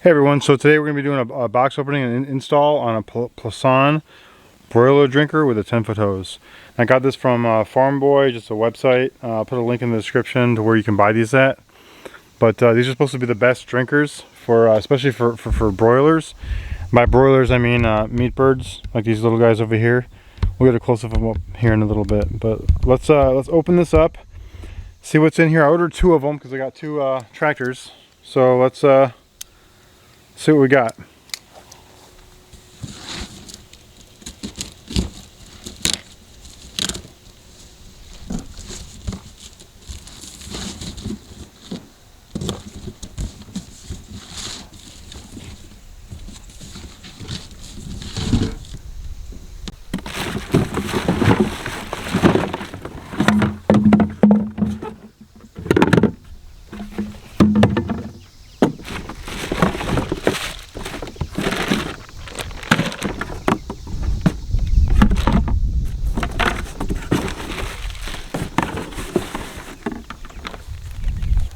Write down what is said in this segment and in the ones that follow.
Hey everyone, so today we're going to be doing a box opening and install on a Plasson Broiler Drinker with a 10-foot hose. I got this from Farm Boy, just a website. I'll put a link in the description to where you can buy these at. But these are supposed to be the best drinkers, for especially for broilers. By broilers I mean meat birds, like these little guys over here. We'll get a close-up of them up here in a little bit. But let's open this up, see what's in here. I ordered 2 of them because I got 2 tractors. So let's see what we got.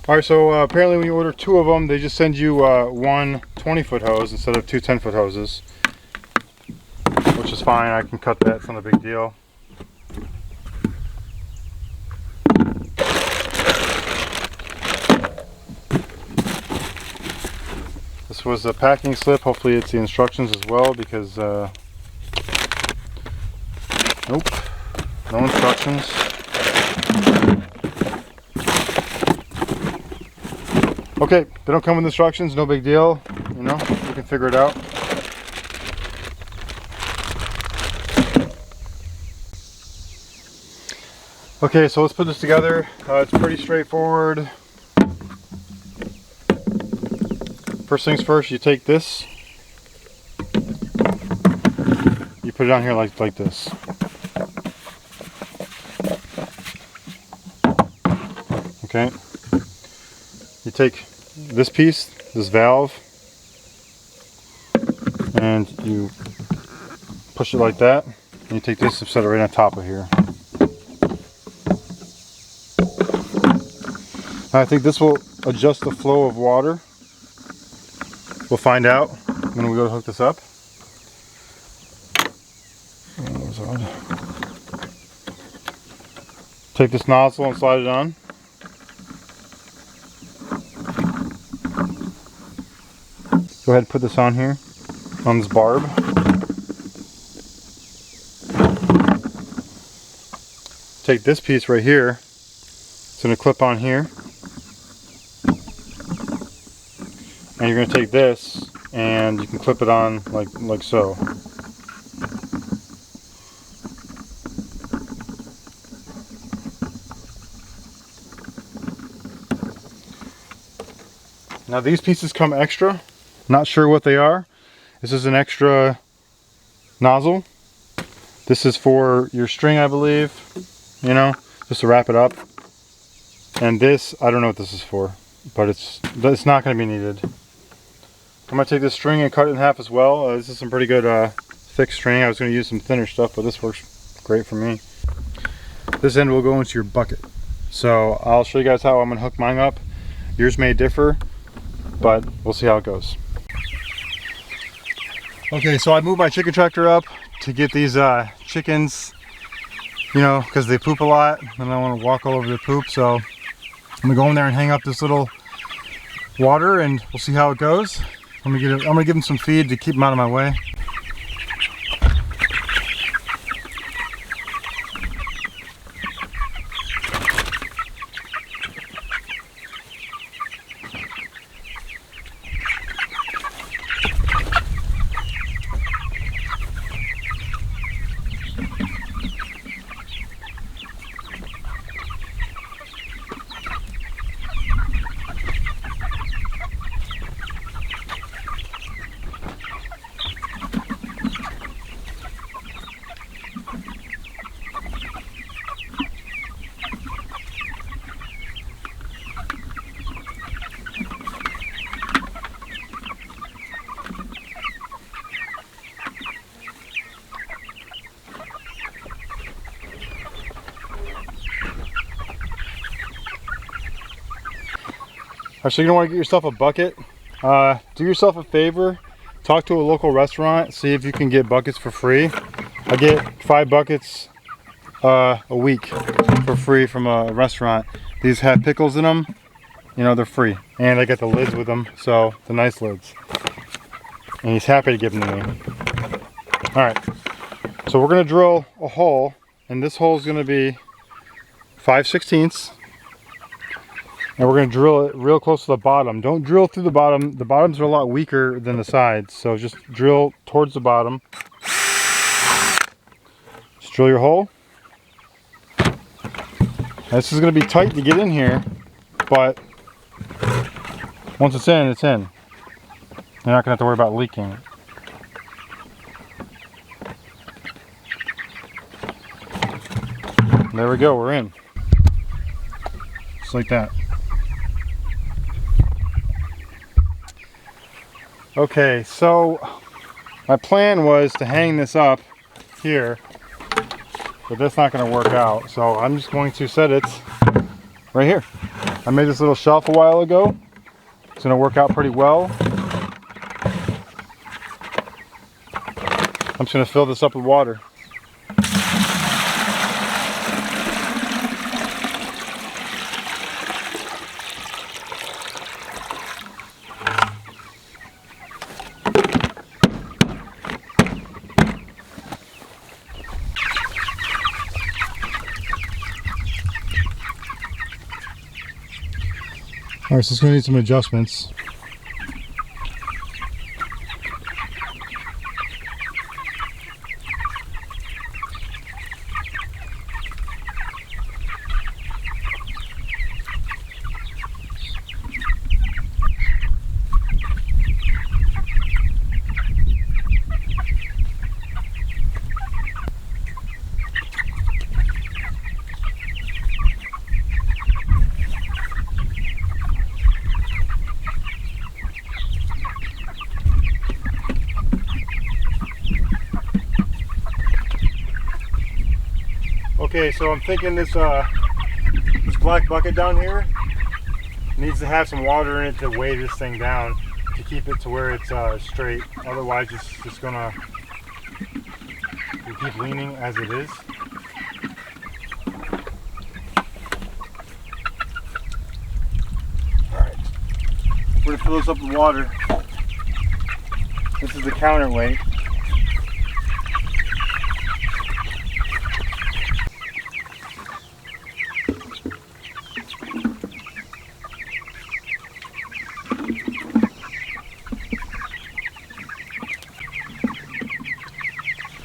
Alright, so apparently when you order 2 of them, they just send you one 20-foot hose instead of 2 10-foot hoses. Which is fine, I can cut that, it's not a big deal. This was a packing slip, hopefully it's the instructions as well, because nope, no instructions. Okay, they don't come with instructions, no big deal, you know, you can figure it out. Okay, so let's put this together. It's pretty straightforward. First things first, you take this, you put it on here like this. Okay, you take this piece, this valve, and you push it like that, and you take this and set it right on top of here. I think this will adjust the flow of water. We'll find out when we go to hook this up. Oh, that was odd. Take this nozzle and slide it on. Go ahead and put this on here, on this barb. Take this piece right here, it's going to clip on here. And you're going to take this and you can clip it on like so. Now these pieces come extra. Not sure what they are. This is an extra nozzle. This is for your string, I believe, you know, just to wrap it up. And this, I don't know what this is for, but it's not going to be needed. I'm going to take this string and cut it in half as well. This is some pretty good thick string. I was going to use some thinner stuff, but this works great for me. This end will go into your bucket. So I'll show you guys how I'm going to hook mine up. Yours may differ, but we'll see how it goes. Okay, so I moved my chicken tractor up to get these chickens, you know, because they poop a lot and I want to walk all over their poop. So I'm gonna go in there and hang up this little water and we'll see how it goes. I'm gonna give them some feed to keep them out of my way. So you're gonna want to get yourself a bucket do yourself a favor, talk to a local restaurant, see if you can get buckets for free. I get 5 buckets a week for free from a restaurant. These have pickles in them, you know, they're free. And I get the lids with them, so the nice lids. And he's happy to give them to me. Alright, so we're going to drill a hole, and this hole is going to be 5/16. And we're going to drill it real close to the bottom. Don't drill through the bottom. The bottoms are a lot weaker than the sides, so just drill towards the bottom. Just drill your hole. This is going to be tight to get in here, but once it's in, it's in. You're not going to have to worry about leaking. There we go, we're in. Just like that. Okay, so my plan was to hang this up here, but that's not going to work out. So I'm just going to set it right here. I made this little shelf a while ago. It's going to work out pretty well. I'm just going to fill this up with water. Alright, so it's going to need some adjustments. Okay, so I'm thinking this black bucket down here needs to have some water in it to weigh this thing down to keep it to where it's straight. Otherwise, it's just gonna keep leaning as it is. Alright, we're gonna fill this up with water. This is the counterweight.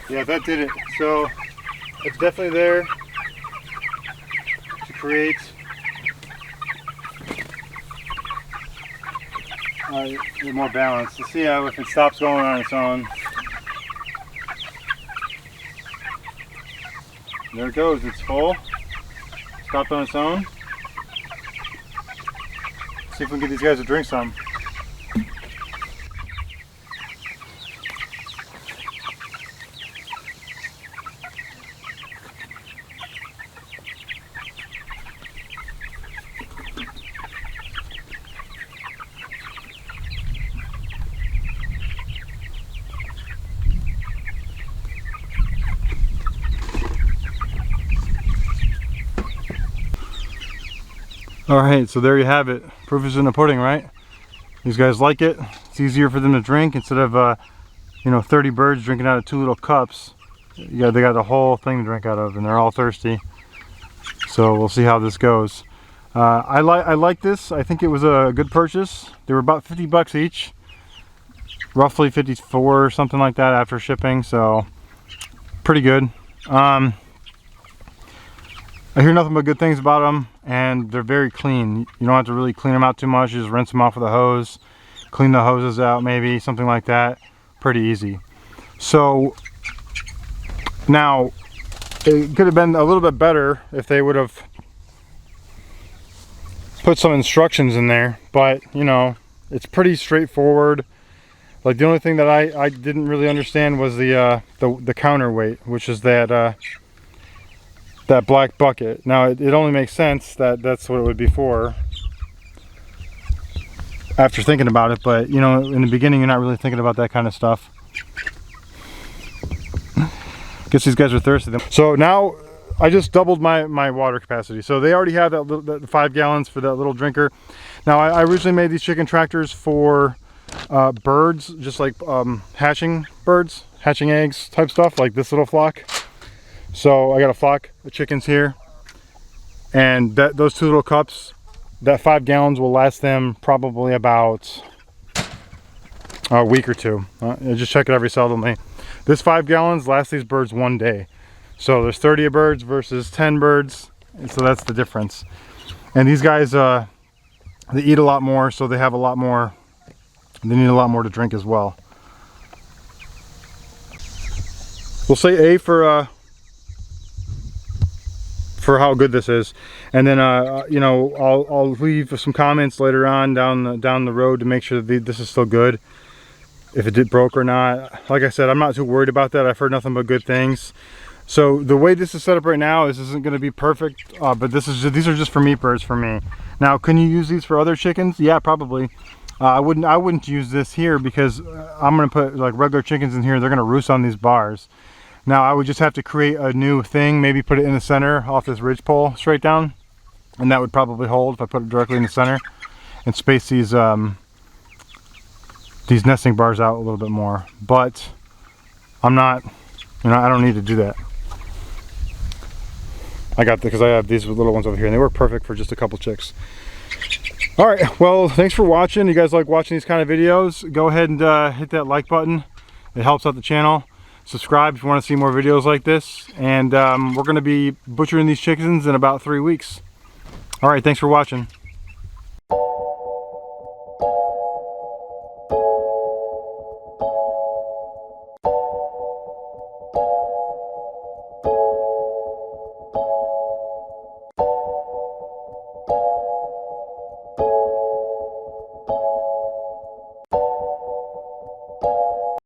Yeah, that did it. So it's definitely there to create a little more balance. Let's see how if it stops going on its own. There it goes, it's full. Stopped on its own. Let's see if we can get these guys to drink some. Alright, so there you have it. Proof is in the pudding, right? These guys like it. It's easier for them to drink instead of, you know, 30 birds drinking out of 2 little cups. Yeah, they got the whole thing to drink out of, and they're all thirsty. So we'll see how this goes. I like this. I think it was a good purchase. They were about 50 bucks each, roughly 54 or something like that after shipping. So pretty good. I hear nothing but good things about them, and they're very clean. You don't have to really clean them out too much. You just rinse them off with a hose, clean the hoses out maybe, something like that. Pretty easy. So now it could have been a little bit better if they would have put some instructions in there, but you know, it's pretty straightforward. Like the only thing that I didn't really understand was the counterweight, which is that that black bucket. Now it only makes sense that that's what it would be for. after thinking about it, but you know, in the beginning you're not really thinking about that kind of stuff. Guess these guys are thirsty. So now I just doubled my water capacity. So they already have that 5 gallons for that little drinker. Now I originally made these chicken tractors for birds, just like hatching birds, hatching eggs type stuff, like this little flock. So I got a flock of chickens here, and those 2 little cups, that 5 gallons will last them probably about a week or 2. Just check it every seldomly. This 5 gallons lasts these birds 1 day. So there's 30 birds versus 10 birds, and so that's the difference. And these guys, they eat a lot more, so they have a lot more, they need a lot more to drink as well. We'll say A for how good this is, and then you know, I'll leave some comments later on down the road to make sure that this is still good, if it broke or not. Like I said, I'm not too worried about that. I've heard nothing but good things. So the way this is set up right now, this isn't going to be perfect, but these are just for meat birds for me. Now, can you use these for other chickens? Yeah, probably. I wouldn't use this here because I'm going to put like regular chickens in here. They're going to roost on these bars. Now I would just have to create a new thing, maybe put it in the center off this ridge pole straight down, and that would probably hold if I put it directly in the center, and space these nesting bars out a little bit more. But I'm not, you know, I don't need to do that. I got because I have these little ones over here, and they work perfect for just a couple chicks. All right, well, thanks for watching. You guys like watching these kind of videos? Go ahead and hit that like button. It helps out the channel. Subscribe if you want to see more videos like this, and we're going to be butchering these chickens in about 3 weeks. All right, thanks for watching.